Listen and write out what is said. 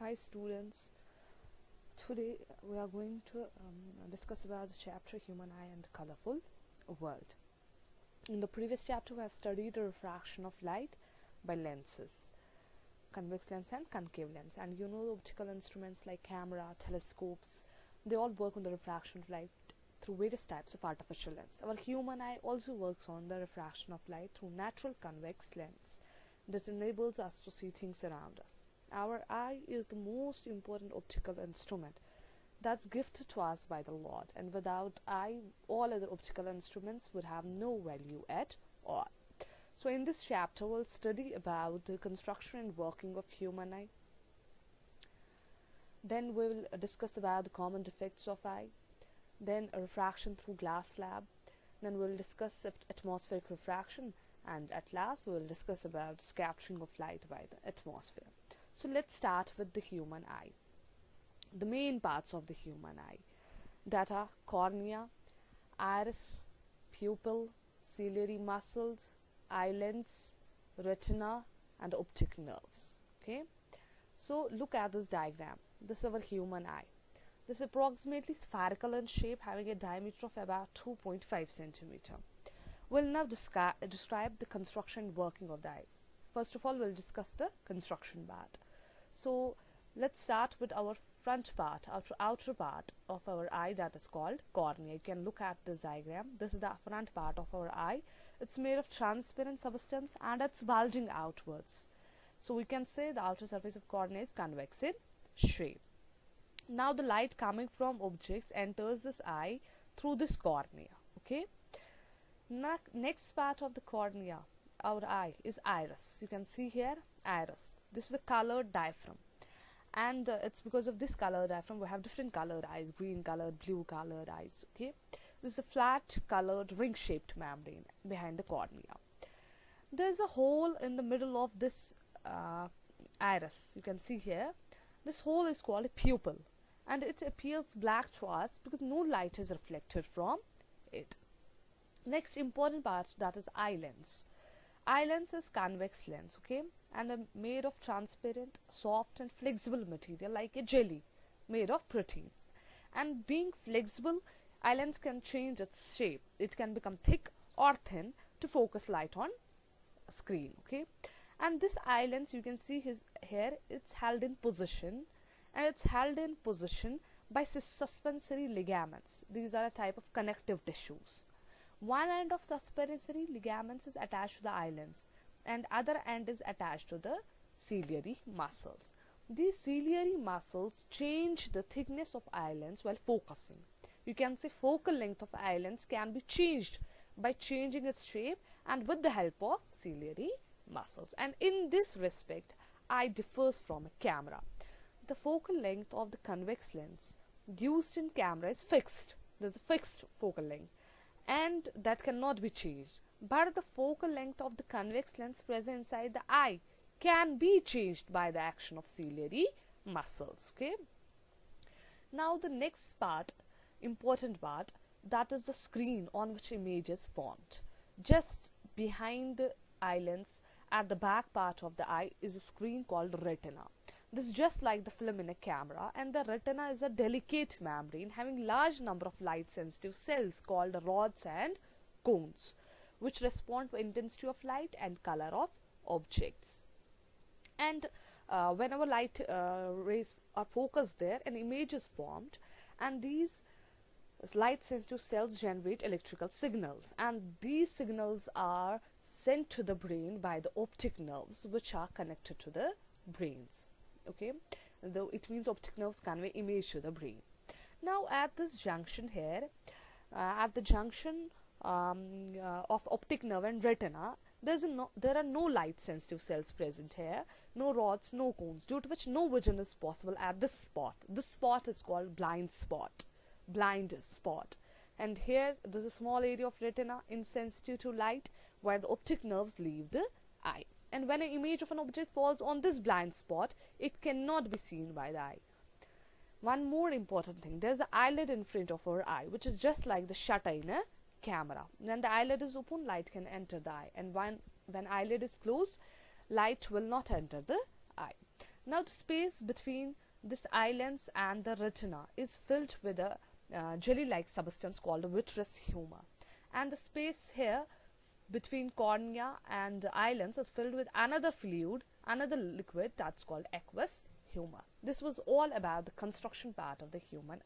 Hi students, today we are going to discuss about the chapter Human Eye and the Colorful World. In the previous chapter we have studied the refraction of light by lenses, convex lens and concave lens, and you know optical instruments like camera, telescopes, they all work on the refraction of light through various types of artificial lens. Our human eye also works on the refraction of light through natural convex lens that enables us to see things around us. Our eye is the most important optical instrument that's gifted to us by the Lord, and without eye, all other optical instruments would have no value at all. So in this chapter, we'll study about the construction and working of human eye. Then we will discuss about the common defects of eye. Then a refraction through glass slab. Then we'll discuss atmospheric refraction, and at last we will discuss about scattering of light by the atmosphere. So let's start with the human eye. The main parts of the human eye that are cornea, iris, pupil, ciliary muscles, eye lens, retina, and optic nerves. Okay, so look at this diagram. This is our human eye. This is approximately spherical in shape, having a diameter of about 2.5 centimeter. We'll now describe the construction and working of the eye. First of all, we'll discuss the construction part. So let's start with our front part, outer part of our eye, that is called cornea. You can look at this diagram. This is the front part of our eye. It's made of transparent substance and it's bulging outwards. So we can say the outer surface of cornea is convex in shape. Now the light coming from objects enters this eye through this cornea. Okay. Next part of the cornea, our eye, is iris. You can see here iris. This is a colored diaphragm, and it's because of this colored diaphragm we have different colored eyes: green colored, blue colored eyes. Okay, this is a flat colored ring shaped membrane behind the cornea. There's a hole in the middle of this iris. You can see here this hole is called a pupil, and it appears black to us because no light is reflected from it. Next important part, that is eye lens. Eye lens is convex lens, okay, and made of transparent, soft and flexible material like a jelly made of proteins. And being flexible, eye lens can change its shape. It can become thick or thin to focus light on a screen, okay. And this eye lens, you can see here, it's held in position, and it's held in position by suspensory ligaments. These are a type of connective tissues. One end of suspensory ligaments is attached to the eye lens, and other end is attached to the ciliary muscles. These ciliary muscles change the thickness of eye lens while focusing. You can say focal length of eye lens can be changed by changing its shape and with the help of ciliary muscles. And in this respect, eye differs from a camera. The focal length of the convex lens used in camera is fixed. There's a fixed focal length, and that cannot be changed. But the focal length of the convex lens present inside the eye can be changed by the action of ciliary muscles. Okay. Now the next part, important part, that is the screen on which image is formed. Just behind the eye lens, at the back part of the eye, is a screen called retina. This is just like the film in a camera, and the retina is a delicate membrane having large number of light sensitive cells called rods and cones, which respond to intensity of light and color of objects. And whenever light rays are focused there, an image is formed, and these light sensitive cells generate electrical signals, and these signals are sent to the brain by the optic nerves, which are connected to the brains. Okay, though it means optic nerves convey image to the brain. Now at this junction here, at the junction of optic nerve and retina, there are no light sensitive cells present here, no rods, no cones, due to which no vision is possible at this spot. This spot is called blind spot. And here there's a small area of retina insensitive to light, where the optic nerves leave the eye. And when an image of an object falls on this blind spot, it cannot be seen by the eye. One more important thing, there's an eyelid in front of our eye, which is just like the shutter in a camera. When the eyelid is open, light can enter the eye, and when eyelid is closed, light will not enter the eye. Now the space between this eye lens and the retina is filled with a jelly-like substance called a vitreous humor, and the space here between cornea and the eye lens is filled with another fluid, another liquid, that's called aqueous humor. This was all about the construction part of the human